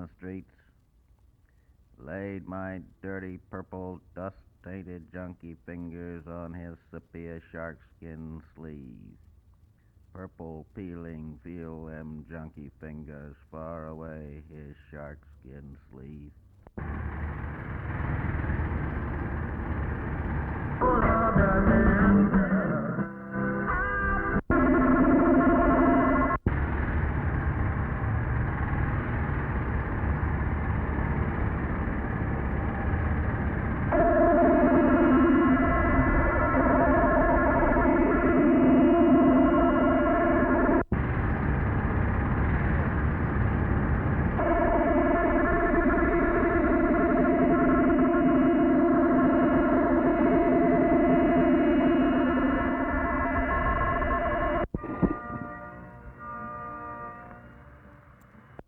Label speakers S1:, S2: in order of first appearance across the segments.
S1: the streets, laid my dirty purple dust-tainted junkie fingers on his sepia sharkskin sleeve. Purple peeling, feel them junkie fingers far away his sharkskin sleeve.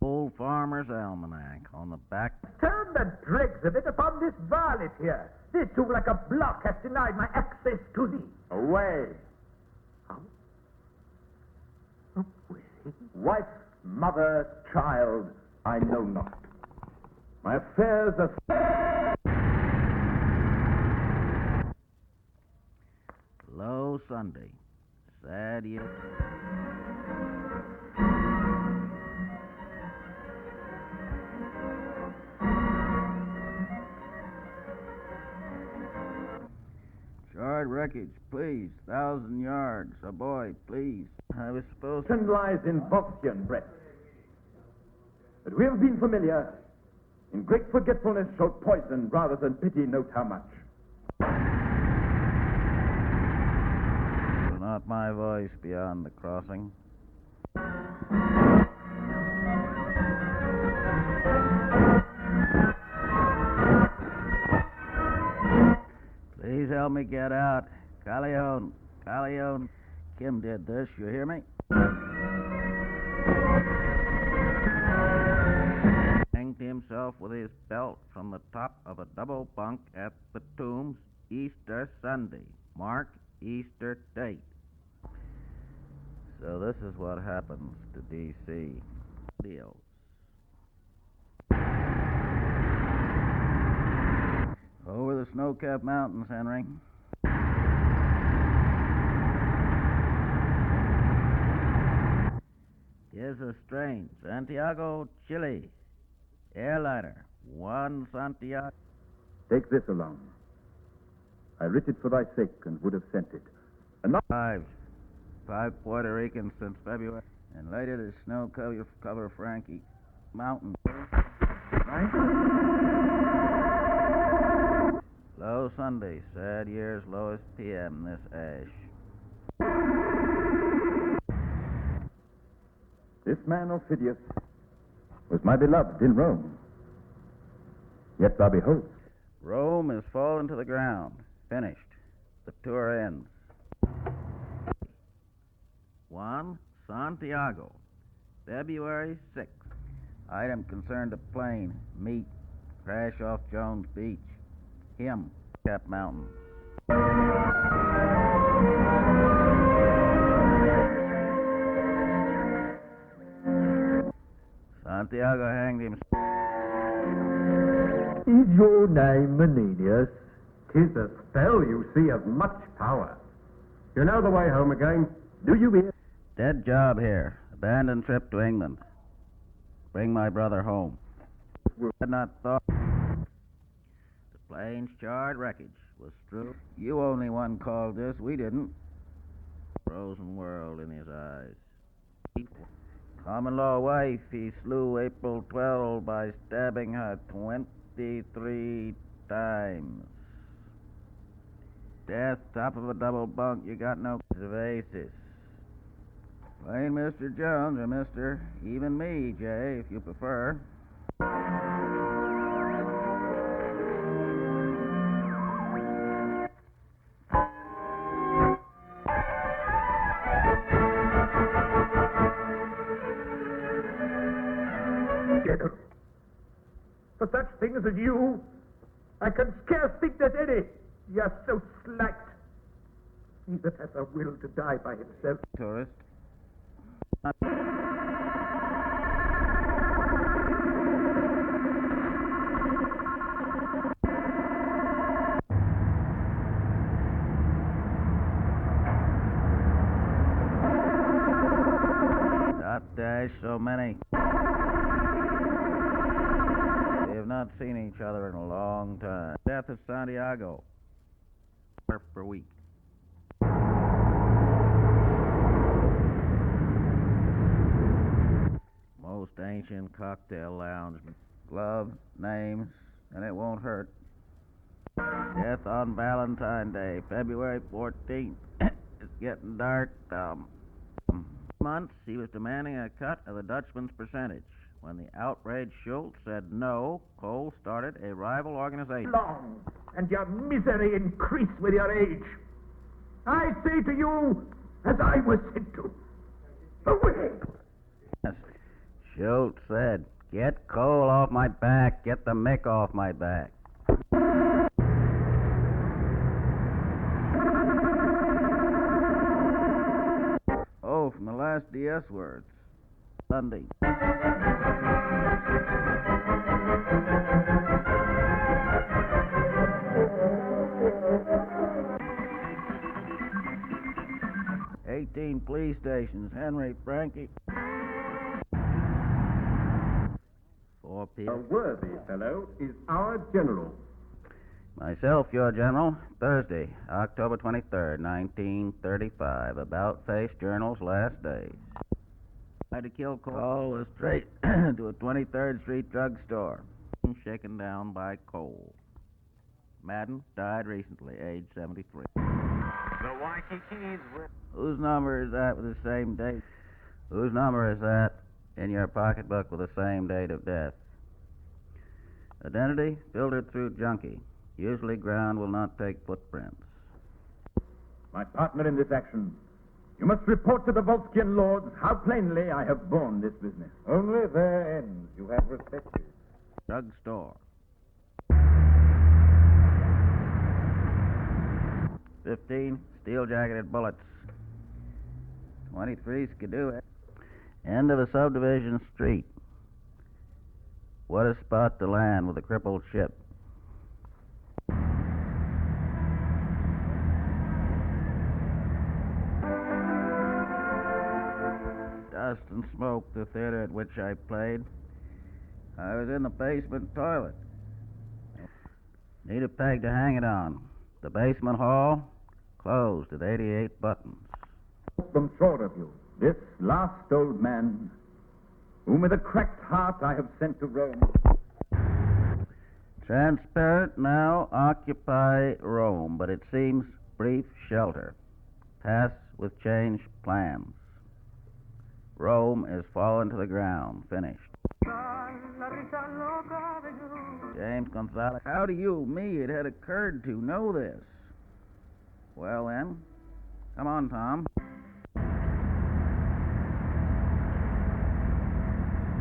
S1: Old Farmer's Almanac on the back.
S2: Turn the dregs of it upon this varlet here. This too like a block has denied my access to thee.
S3: Away.
S2: How? Who is he?
S3: Wife, mother, child, I know not. My affairs are...
S1: Low Sunday. Sad year. Charred wreckage, please. 1,000 yards. A boy, please. I was supposed to...
S3: lies in Boxian breath. But we have been familiar. In great forgetfulness shall poison rather than pity note how much.
S1: Not my voice beyond the crossing. Please help me get out. Callejon. Kim did this, you hear me? Hanged himself with his belt from the top of a double bunk at the Tombs, Easter Sunday. Mark Easter date. So this is what happens to D.C. Deals. Over the snow-capped mountains, Henry. Here's a train. Santiago, Chile. Airliner. One Santiago.
S3: Take this along. I writ it for thy sake and would have sent it.
S1: Five Puerto Ricans since February. And later the snow cover Frankie Mountain. Right? Low Sunday, sad year's lowest PM this ash.
S3: This man, Ophidius, was my beloved in Rome. Yet thou behold.
S1: Rome is fallen to the ground. Finished. The tour ends. 1 Santiago, February 6th. Item concerned a plane. Meet. Crash off Jones Beach. Him. Cap Mountain. Santiago hanged himself.
S2: Is your name Menenius? 'Tis a spell, you see, of much power.
S3: You know the way home again. Do you hear?
S1: Dead job here. Abandoned trip to England. Bring my brother home. Had not thought. The plane's charred wreckage was true. You only one called this. We didn't. Frozen world in his eyes. Common law wife he slew April 12 by stabbing her 23 times. Death, top of a double bunk, you got no evasive. Plain Mr. Jones or Mr. Even me, Jay, if you prefer.
S2: General, for such things as you, I can scarce think there's any. You're so slack. He that has a will to die by himself.
S1: wish so many. We have not seen each other in a long time. Death of Santiago. Per week. Most ancient cocktail lounge. Glove, names, and it won't hurt. Death on Valentine's Day, February 14th. It's getting dark. Months he was demanding a cut of the Dutchman's percentage. When the outraged Schultz said no, Cole started a rival organization.
S2: Long, and your misery increase with your age. I say to you, as I was said to, away!
S1: Yes. Schultz said, "Get Cole off my back, get the Mick off my back." Oh, from the last DS words. Sunday. "18 police stations, Henry, Frankie." 4
S3: A
S1: p.m.
S3: worthy fellow is our general.
S1: Myself, your general. Thursday, October 23rd, 1935. About face journal's last days. Tried to kill Cole was straight to a 23rd Street drugstore. Shaken down by Cole. Madden died recently, age 73.
S4: The Waikiki's with...
S1: Whose number is that with the same date? Whose number is that in your pocketbook with the same date of death? Identity filtered through junkie. Usually ground will not take footprints.
S3: My partner in this action, you must report to the Volskian lords how plainly I have borne this business.
S2: Only their ends you have respected.
S1: Drugstore. 15 steel-jacketed bullets. 23 skidoo. End of a subdivision street. What a spot to land with a crippled ship. Dust and smoke, the theater at which I played. I was in the basement toilet. Need a peg to hang it on. The basement hall closed at 88 buttons.
S3: From short of you, this last old man, whom with a cracked heart I have sent to Rome.
S1: Transparent now occupy Rome, but it seems brief shelter. Pass with changed plans. Rome is fallen to the ground. Finished. James Gonzalez. How do you, me, it had occurred to know this? Well then, come on, Tom.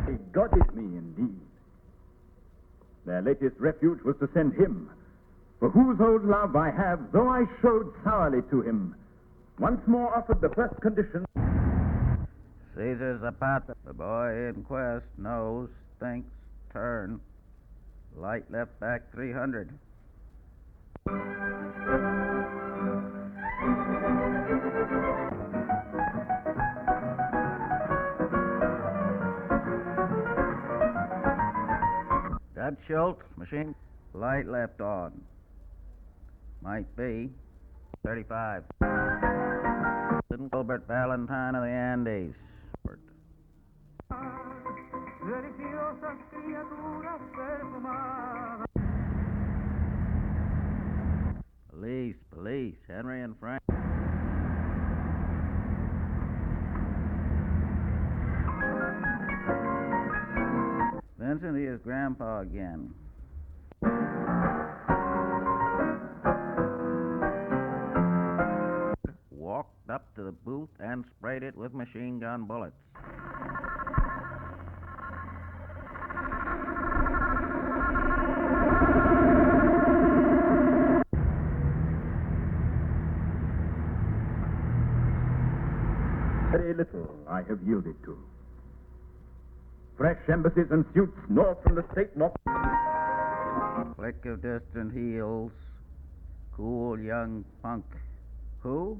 S3: They godded me indeed. Their latest refuge was to send him, for whose old love I have, though I showed sourly to him, once more offered the first condition.
S1: Caesar Zapata, the boy in quest, knows, thinks, turn. Light left back 300. Dutch Schultz, machine. Light left on. Might be 35. Gilbert Valentine of the Andes. Police, Henry and Frank. Vincent, he is Grandpa again. Walked up to the booth and sprayed it with machine gun bullets.
S3: Very little I have yielded to. Fresh embassies and suits north from the state north.
S1: Click of distant heels. Cool young punk. Who?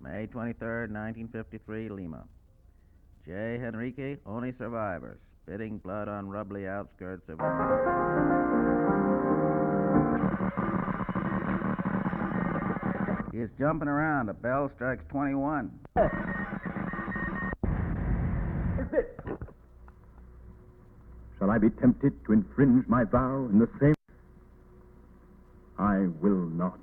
S1: May 23rd, 1953, Lima. J. Henrique, only survivor, spitting blood on rubbly outskirts of... He is jumping around. A bell strikes 21.
S2: Is it?
S3: Shall I be tempted to infringe my vow in the same? I will not.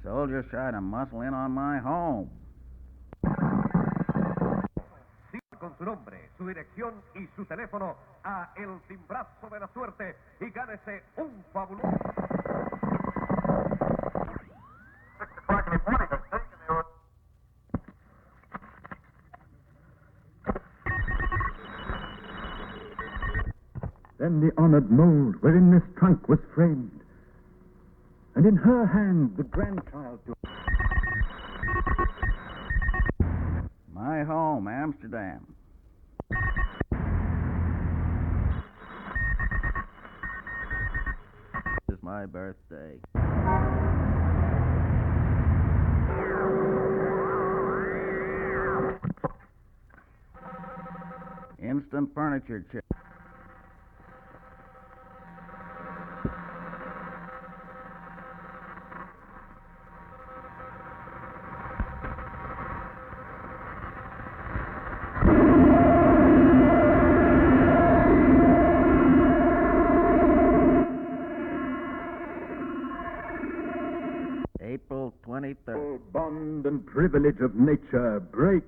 S1: Soldiers try to muscle in on my home.
S5: Con su nombre, su dirección y su teléfono a El Timbrazo de la Suerte y gánese un fabuloso...
S3: Then the honored mold wherein this trunk was framed, and in her hand the grandchild to...
S1: My home, Amsterdam. This is my birthday. Instant furniture check. April 23rd.
S3: Bond and privilege of nature break.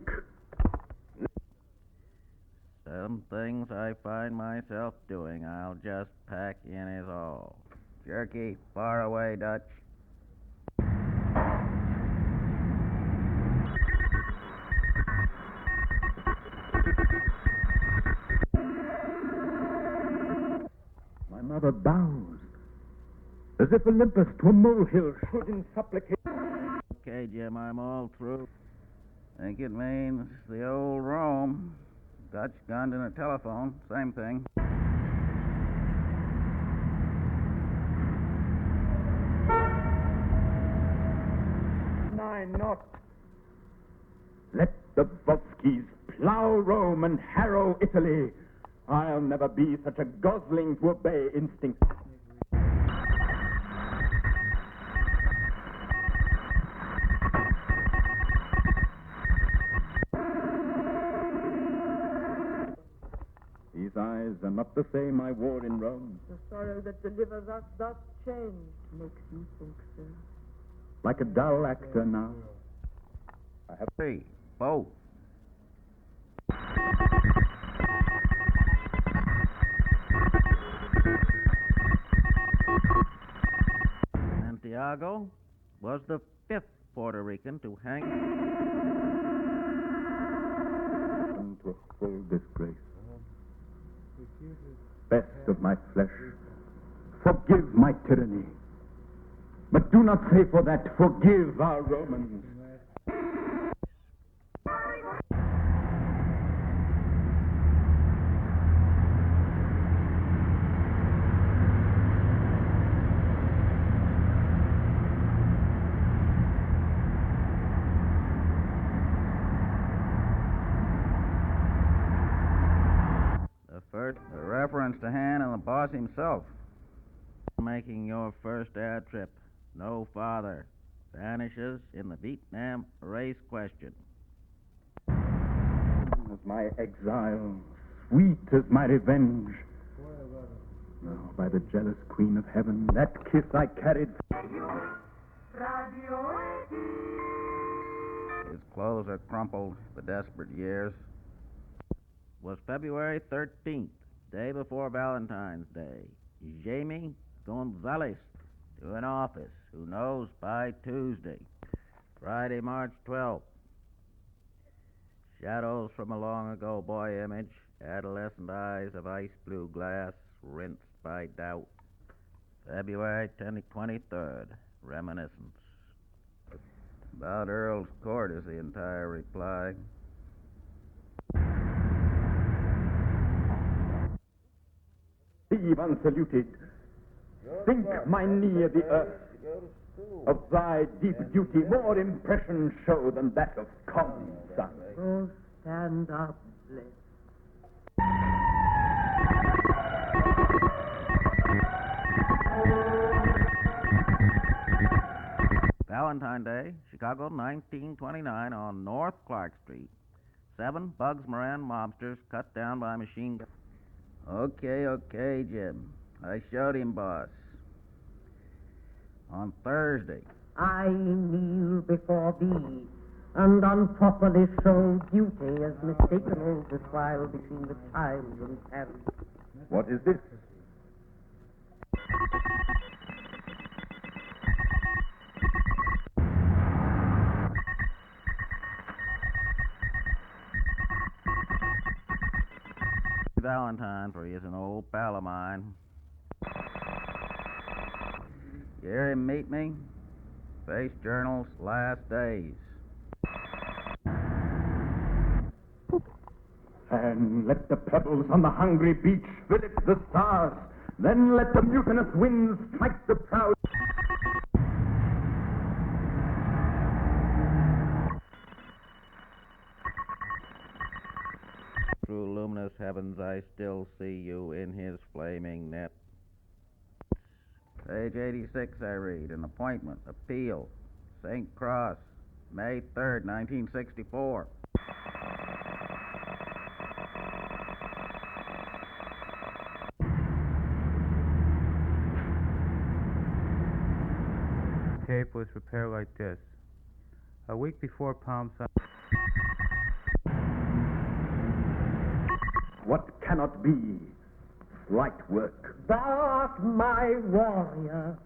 S1: Some things I find myself doing, I'll just pack in is all. Jerky, far away, Dutch.
S3: My mother bows, as if Olympus to a molehill should in supplication.
S1: Okay, Jim, I'm all through. Think it means the old Rome. Dutch gunned in a telephone, same thing.
S3: Nine knots. Let the Volskis plow Rome and harrow Italy. I'll never be such a gosling to obey instinct. These eyes are not the same I wore in Rome.
S6: The sorrow that delivers us thus changed makes you think so.
S3: Like a dull actor now. I have...
S1: Three, both. Santiago was the fifth Puerto Rican to hang
S3: to a full disgrace. Best of my flesh, forgive my tyranny. But do not say for that, forgive our Romans.
S1: The reference to Han and the boss himself. Making your first air trip. No father. Vanishes in the Vietnam race question.
S3: As my exile, sweet as my revenge. Now, by the jealous queen of heaven, that kiss I carried.
S1: His clothes are crumpled, the desperate years. Was February 13th, day before Valentine's Day. Jamie Gonzalez to an office. Who knows by Tuesday. Friday, March 12th. Shadows from a long ago boy image. Adolescent eyes of ice blue glass, rinsed by doubt. February 23rd. Reminiscence. About Earl's Court is the entire reply.
S3: Leave unsaluted. Sink my knee at the earth. Of thy deep duty more impression show than that of common sun.
S6: Oh, stand up, bless.
S1: Valentine Day, Chicago, 1929, on North Clark Street. 7 Bugs Moran mobsters cut down by machine gun. Okay, Jim. I showed him, boss. On Thursday.
S6: I kneel before thee, and unproperly show duty as mistaken hold this while between the chimes and parents.
S3: What is this?
S1: Valentine, for he is an old pal of mine. You hear him meet me? Face Journal's last days.
S3: And let the pebbles on the hungry beach fillip the stars. Then let the mutinous winds strike the proud.
S1: Through luminous heavens I still see you in his flaming net. Page 86 I read, an appointment, appeal, St. Cross, May 3rd, 1964.
S7: Tape was prepared like this. A week before Palm Sunday.
S3: What cannot be? Slight work.
S6: Thou art my warrior.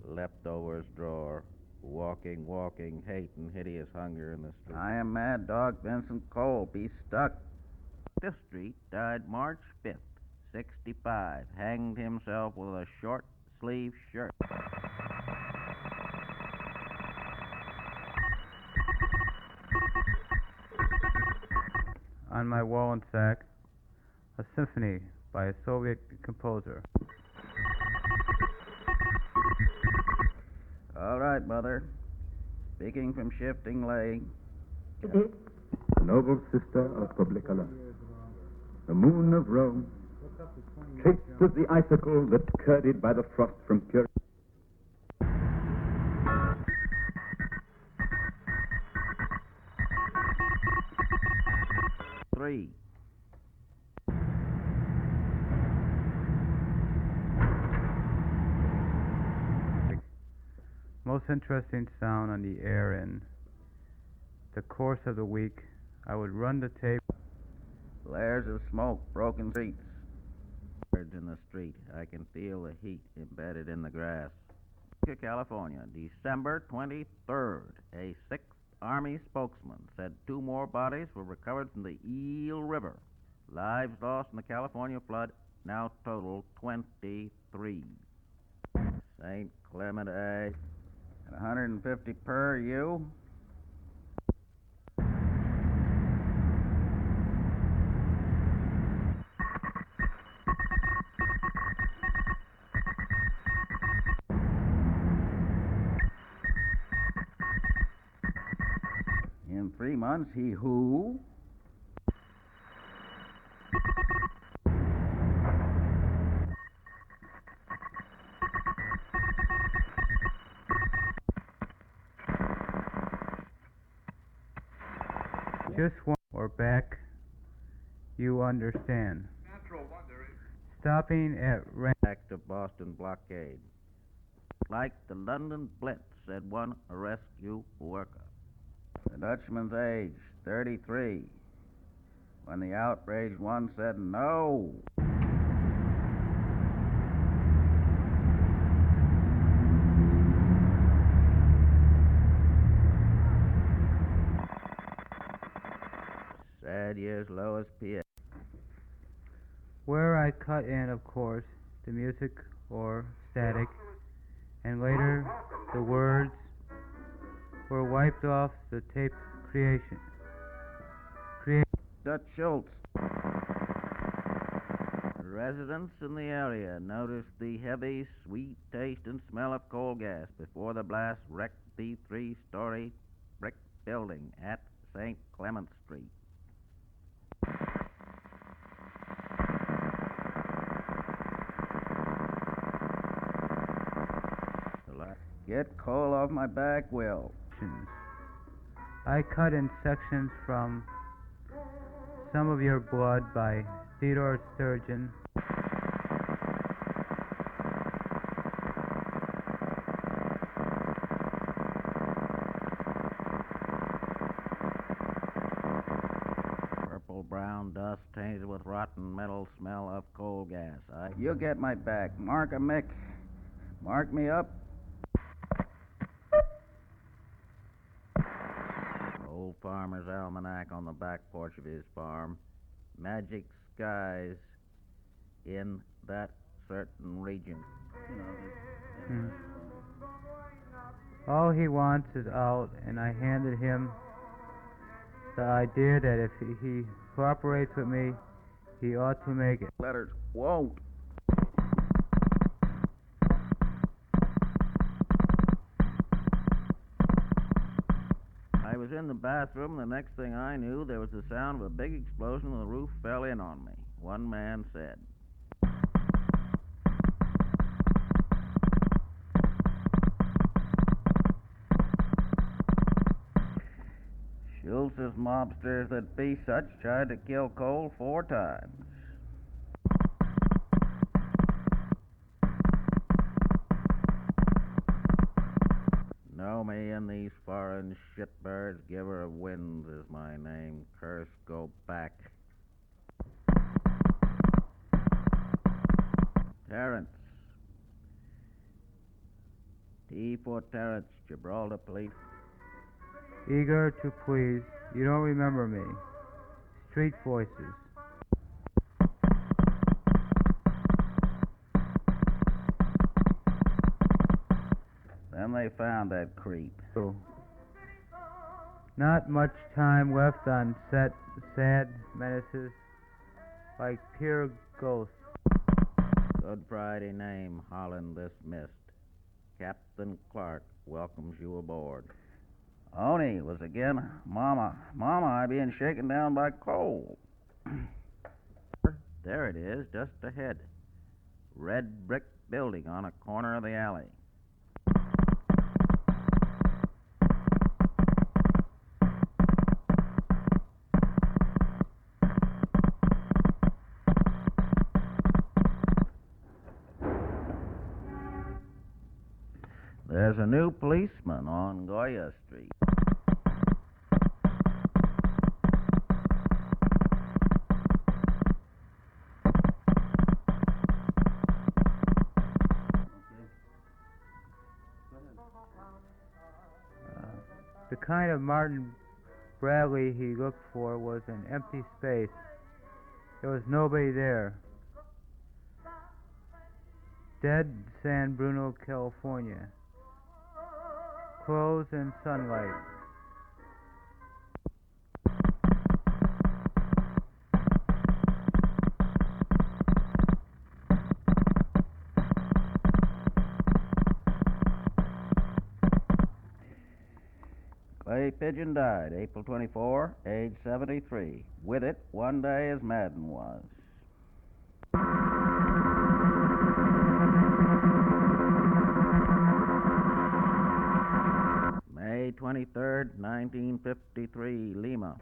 S1: Leftovers drawer. Walking, hate and hideous hunger in the street. I am Mad Dog Vincent Cole. Be stuck. This street died March 5th, 65. Hanged himself with a short sleeve shirt.
S7: On my wall in Sac, a symphony by a Soviet composer.
S1: All right, Mother. Speaking from Shifting Lake.
S3: Noble sister of Publicola, the moon of Rome, chaste as the icicle that's curded by the frost from pure.
S1: Three.
S7: Most interesting sound on the air in the course of the week. I would run the tape.
S1: Layers of smoke, broken streets. Birds in the street. I can feel the heat embedded in the grass. California, December 23rd. A 6th Army spokesman said 2 more bodies were recovered from the Eel River. Lives lost in the California flood now total 23. St. Clement A. At 150 per U. In 3 months, he who?
S7: Just one or back, you understand.
S5: Natural wonder is
S7: Stopping at
S1: Act of Boston blockade. Like the London Blitz, said one rescue worker. The Dutchman's age, 33. When the outraged one said no. Sad years, Lois P.S.
S7: where I cut in, of course, the music or static, and later the words were wiped off the tape creation.
S1: Dutch Schultz. Residents in the area noticed the heavy, sweet taste and smell of coal gas before the blast wrecked the three-story brick building at St. Clement Street. Get coal off my back, Will.
S7: I cut in sections from Some of Your Blood by Theodore Sturgeon.
S1: Purple-brown dust tainted with rotten metal, smell of coal gas. You get my back. Mark a Mick. Mark me up. Old farmer's almanac on the back porch of his farm. Magic skies in that certain region.
S7: All he wants is out, and I handed him the idea that if he cooperates with me, he ought to make it.
S1: Letters won't. I was in the bathroom. The next thing I knew, there was the sound of a big explosion and the roof fell in on me. One man said. Schultz's mobsters that be such tried to kill Cole 4 times. Know me and these foreign shitbirds, giver of winds is my name. Curse go back. Terrence. T for Terrence, Gibraltar Police.
S7: Eager to please. You don't remember me. Street voices.
S1: Then they found that creep.
S7: Not much time left on set. Sad menaces like pure ghosts.
S1: Good Friday name, Holland dismissed. Captain Clark welcomes you aboard. Oni was again, Mama, I being shaken down by coal. There it is, just ahead. Red brick building on a corner of the alley. There's a new policeman on Goya Street.
S7: The kind of Martin Bradley he looked for was an empty space. There was nobody there. Dead San Bruno, California. Clothes and sunlight.
S1: Clay Pigeon died April 24, age 73. With it, one day as Madden was. May 23rd, 1953, Lima.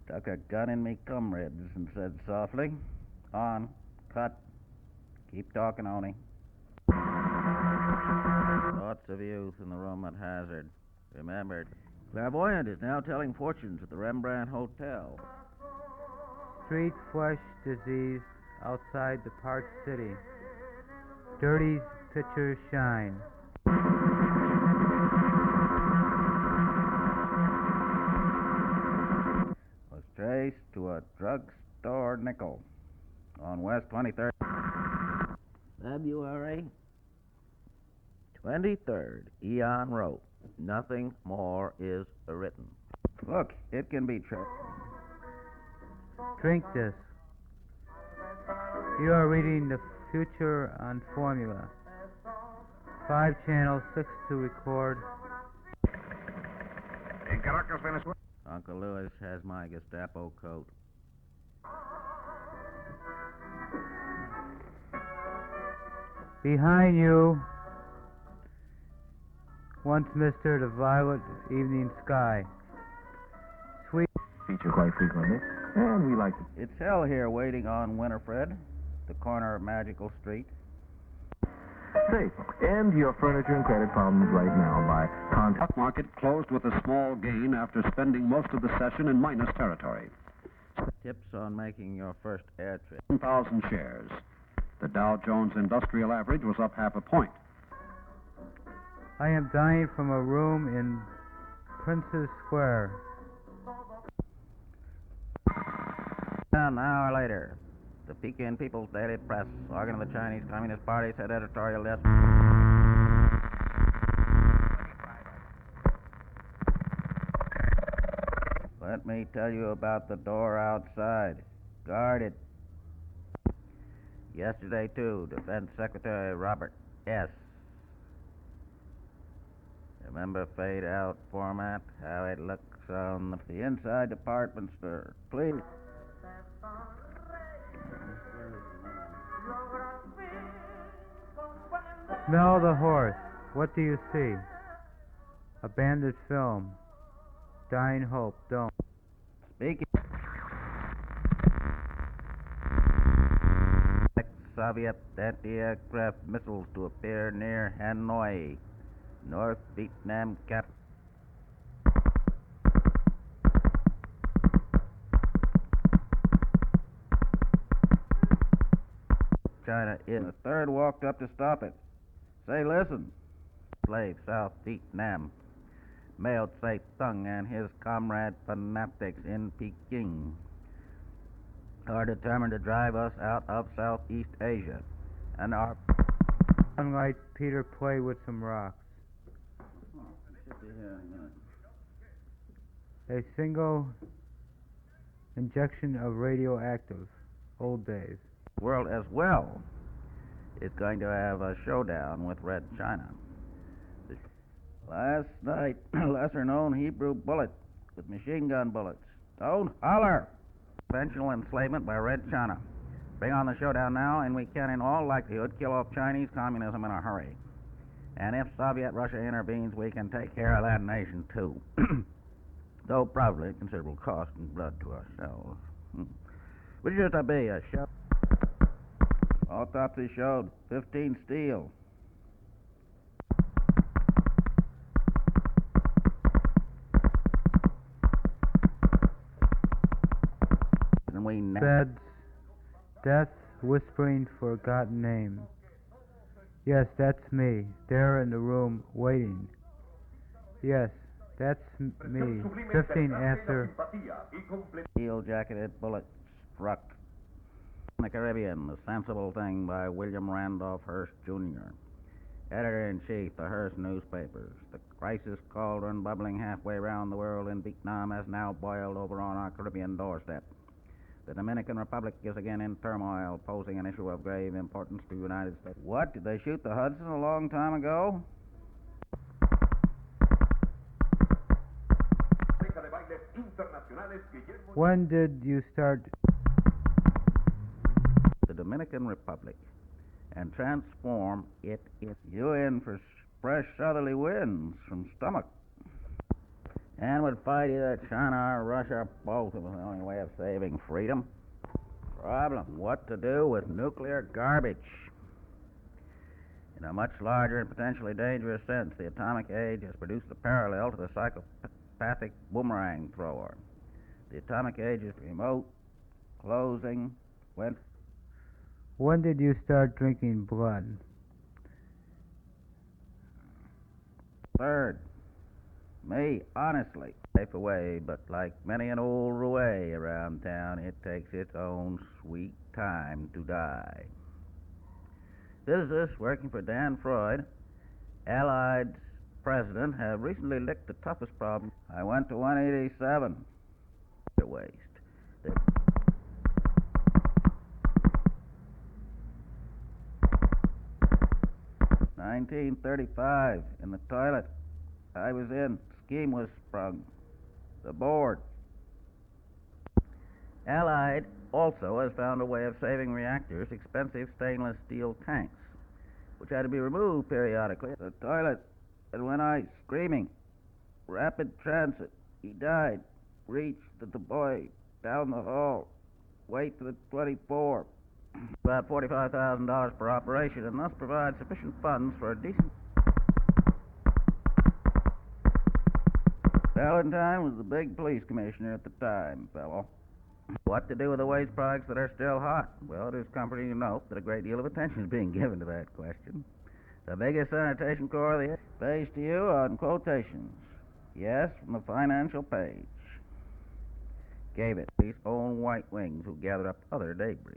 S1: Stuck a gun in me cum ribs and said softly, "On, cut, keep talking, Oni." Thoughts of youth in the room at Hazard. Remembered. Clairvoyant is now telling fortunes at the Rembrandt Hotel.
S7: Street flesh disease outside the parched city. Dirty pictures shine.
S1: Was traced to a drugstore nickel on West 23rd. February 23rd, Eon wrote, "Nothing more is written." Look, it can be traced.
S7: Drink this. You are reading the future on formula. 5 channels, 6 to record.
S5: En Caracas, Venezuela.
S1: Uncle Lewis has my Gestapo coat.
S7: Behind you, once Mr. the Violet Evening Sky. Sweet.
S3: Feature quite frequently, and we like to.
S1: It's hell here waiting on Winifred, the corner of Magical Street.
S3: Say, end your furniture and credit problems right now by contact.
S8: Stock market closed with a small gain after spending most of the session in minus territory.
S1: Tips on making your first air trip.
S8: 1,000 shares. The Dow Jones Industrial Average was up half a point.
S7: I am dying from a room in Princess Square.
S1: An hour later, the Pekin People's Daily Press, organ of the Chinese Communist Party, said editorial desk. Let me tell you about the door outside. Guarded. Yesterday, too, Defense Secretary Robert S. Remember fade-out format? How it looks on the inside department store. Please.
S7: Smell the horse. What do you see? Abandoned film. Dying hope. Don't.
S1: Speaking. Soviet anti-aircraft missiles to appear near Hanoi, North Vietnam capital. China in. The third walked up to stop it. Say, listen. Slave South Vietnam. Mao Tse-tung and his comrade fanatics in Peking are determined to drive us out of Southeast Asia and are
S7: Unlike Peter play with some rocks. A single injection of radioactive. Old days.
S1: world as well is going to have a showdown with Red China. Last night, lesser-known Hebrew bullet with machine gun bullets. Don't holler! Conventional enslavement by Red China. Bring on the showdown now, and we can, in all likelihood, kill off Chinese communism in a hurry. And if Soviet Russia intervenes, we can take care of that nation, too. Though probably at considerable cost and blood to ourselves. Which is to be a show. Autopsy showed 15 steel. And we
S7: Beds, death, whispering forgotten name. Yes, that's me, there in the room, waiting. Yes, that's me, 15 after.
S1: Steel-jacketed bullet struck. In the Caribbean, The Sensible Thing by William Randolph Hearst, Jr., Editor-in-Chief, the Hearst newspapers. The crisis cauldron bubbling halfway around the world in Vietnam has now boiled over on our Caribbean doorstep. The Dominican Republic is again in turmoil, posing an issue of grave importance to the United States. What? Did they shoot the Hudson a long time ago?
S7: When did you start?
S1: The Dominican Republic and transform it into you in for fresh southerly winds from stomach. And would fight either China or Russia, both. It was the only way of saving freedom. Problem, what to do with nuclear garbage? In a much larger and potentially dangerous sense, the atomic age has produced a parallel to the psychopathic boomerang thrower. The atomic age is remote, closing,
S7: When did you start drinking blood?
S1: Third, me, honestly, safe away, but like many an old roué around town, it takes its own sweet time to die. Physicists working for Dan Freud, Allied president, have recently licked the toughest problem. I went to 187. Waste. 1935, in the toilet I was in, scheme was sprung. The board. Allied also has found a way of saving reactors, expensive stainless steel tanks, which had to be removed periodically. The toilet, and when I, screaming, rapid transit, he died, reached the boy down the hall, wait for the 24, about $45,000 per operation, and thus provide sufficient funds for a decent. Valentine was the big police commissioner at the time, fellow. What to do with the waste products that are still hot? Well, it is comforting to note that a great deal of attention is being given to that question. The biggest sanitation corps of the pays to you on quotations. Yes, from the financial page. Gave it these own white wings who gather up other debris.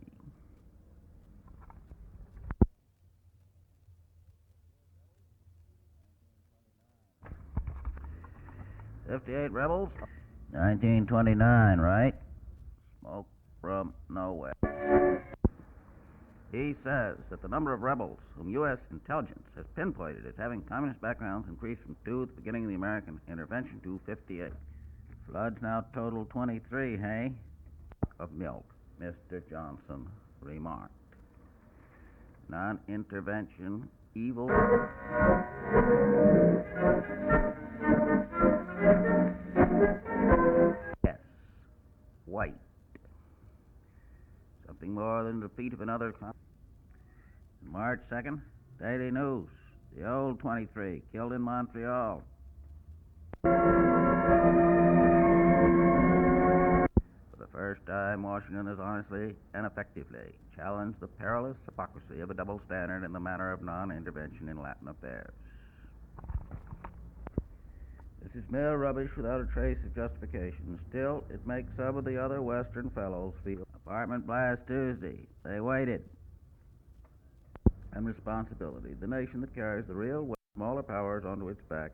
S1: '58 rebels. 1929, right? Smoke from nowhere. He says that the number of rebels whom U.S. intelligence has pinpointed as having communist backgrounds increased from 2 at the beginning of the American intervention to 58. Floods now total 23, hey? Of milk, Mr. Johnson remarked. Non-intervention, evil. Yes, white. Something more than the defeat of another. March 2nd, Daily News. The old 23 killed in Montreal. For the first time, Washington has honestly and effectively challenged the perilous hypocrisy of a double standard in the matter of non-intervention in Latin affairs. This is mere rubbish without a trace of justification. Still, it makes some of the other Western fellows feel. Apartment blast Tuesday. They waited. And responsibility. The nation that carries the real weight of smaller powers onto its back,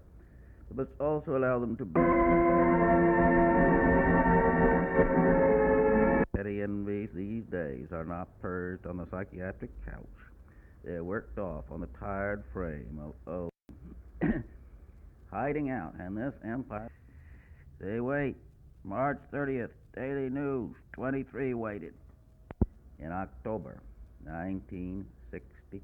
S1: but must also allow them to be. Petty envies these days are not purged on the psychiatric couch. They are worked off on the tired frame of hiding out, and this empire. They wait. March 30th, Daily News, 23 waited. In October 1960.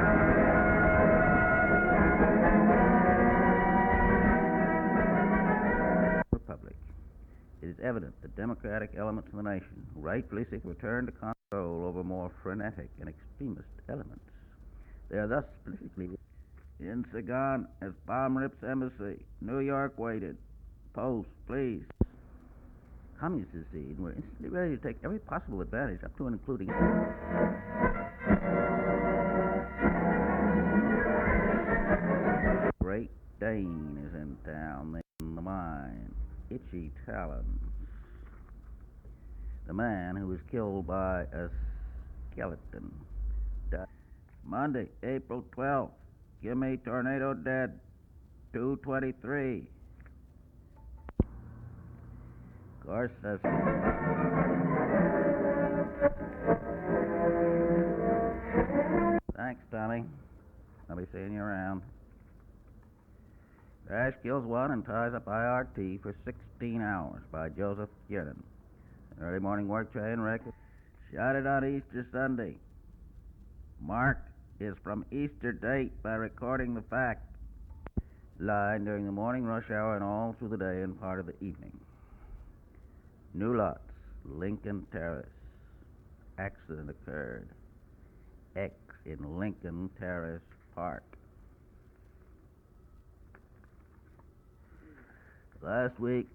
S1: Republic. It is evident that democratic elements in the nation rightfully seek to return to control over more frenetic and extremist elements. They are thus politically. In Saigon, as bomb rips embassy, New York waited. Post, please. Communists secede were instantly ready to take every possible advantage, up to and including. Great Dane is in town. In the mine. Itchy talons. The man who was killed by a skeleton. Died. Monday, April 12th. Give me tornado dead. 223. Of course, that's. Thanks, Tommy. I'll be seeing you around. Crash kills one and ties up IRT for 16 hours by Joseph Kiernan. An early morning work train wreck. Shot it on Easter Sunday. Mark is from Easter date by recording the fact. Line during the morning rush hour and all through the day and part of the evening. New lots, Lincoln Terrace. Accident occurred. X in Lincoln Terrace Park. Last week,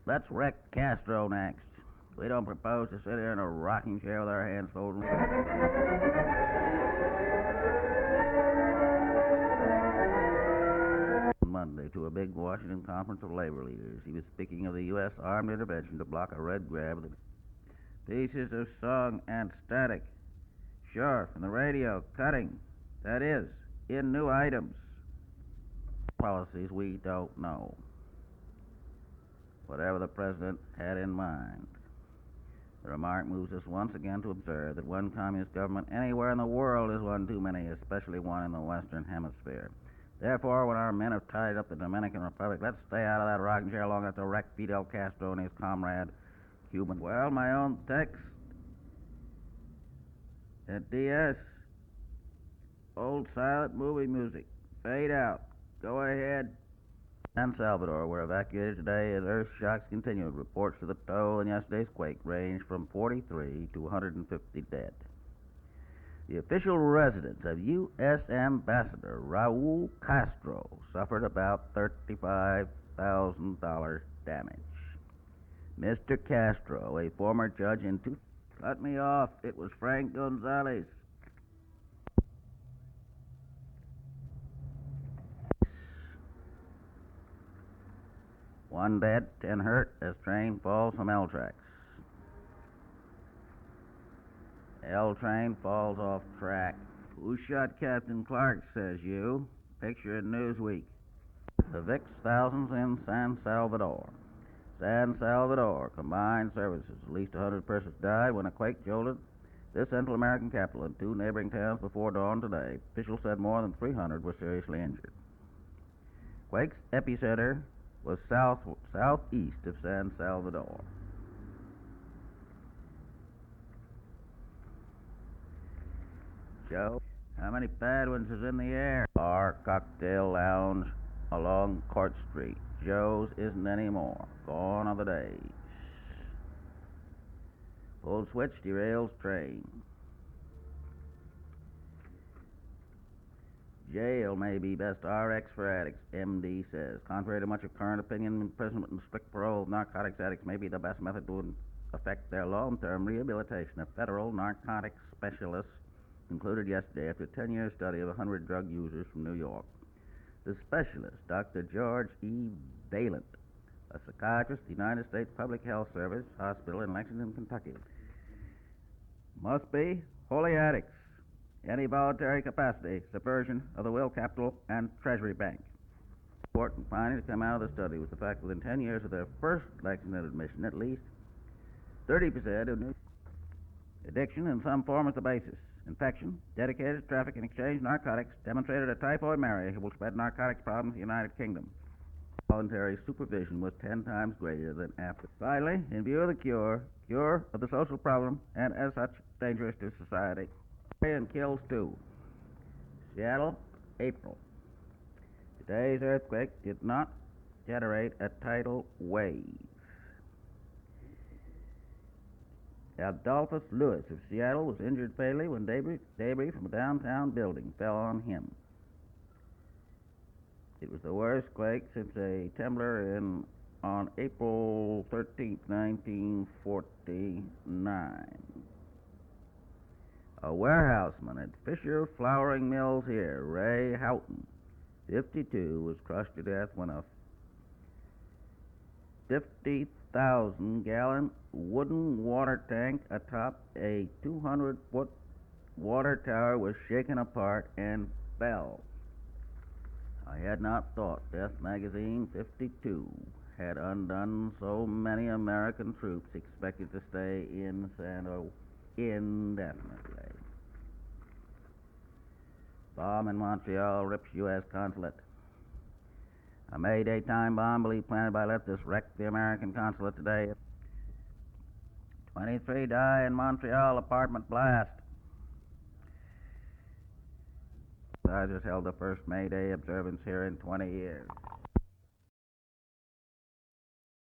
S1: let's wreck Castro next. We don't propose to sit here in a rocking chair with our hands folded. Monday to a big Washington conference of labor leaders. He was speaking of the U.S. armed intervention to block a red grab of the pieces of song and static. Sure, from the radio, cutting. That is, in new items. Policies we don't know. Whatever the president had in mind. The remark moves us once again to observe that one communist government anywhere in the world is one too many, especially one in the Western Hemisphere. Therefore, when our men have tied up the Dominican Republic, let's stay out of that rocking chair long enough to wreck Fidel Castro and his comrade, Cuban. Well, my own text at DS. Old silent movie music. Fade out. Go ahead. San Salvador were evacuated today as earth shocks continued. Reports of the toll in yesterday's quake ranged from 43 to 150 dead. The official residence of U.S. Ambassador Raul Castro suffered about $35,000 damage. Mr. Castro, a former judge in two... Cut me off. It was Frank Gonzalez. One dead, 10 hurt as train falls from L tracks. L train falls off track. Who shot Captain Clark, says you? Picture in Newsweek. The VIX thousands in San Salvador. San Salvador, combined services. At least 100 persons died when a quake jolted this Central American capital and two neighboring towns before dawn today. Officials said more than 300 were seriously injured. Quake's epicenter was southeast of San Salvador. Joe, how many bad ones is in the air? Bar, cocktail lounge along Court Street. Joe's isn't anymore. Gone are the days. Pulled switch, derails train. Jail may be best RX for addicts, MD says. Contrary to much of current opinion, imprisonment and strict parole of narcotics addicts may be the best method to affect their long-term rehabilitation. A federal narcotics specialist concluded yesterday after a 10-year study of 100 drug users from New York. The specialist, Dr. George E. Valent, a psychiatrist, United States Public Health Service Hospital in Lexington, Kentucky, must be wholly addicts. Any voluntary capacity, subversion of the will, capital, and treasury bank. Important finding to come out of the study was the fact within 10 years of their first Lexington admission, at least 30% of new addiction in some form is the basis. Infection, dedicated to traffic and exchange narcotics, demonstrated a typhoid Mary who will spread narcotics problems in the United Kingdom. Voluntary supervision was 10 times greater than after. Finally, in view of the cure of the social problem, and as such, dangerous to society, and kills two. Seattle, April. Today's earthquake did not generate a tidal wave. Adolphus Lewis of Seattle was injured fatally when debris from a downtown building fell on him. It was the worst quake since a trembler on April 13, 1949. A warehouseman at Fisher Flowering Mills here, Ray Houghton, 52, was crushed to death when a 50,000-gallon wooden water tank atop a 200-foot water tower was shaken apart and fell. I had not thought Death Magazine 52 had undone so many American troops expected to stay in Sano indefinitely. Bomb in Montreal rips U.S. consulate. A Mayday time bomb believed planted by leftists wrecked the American consulate today. 23 die in Montreal apartment blast. Sergeants held the first Mayday observance here in 20 years.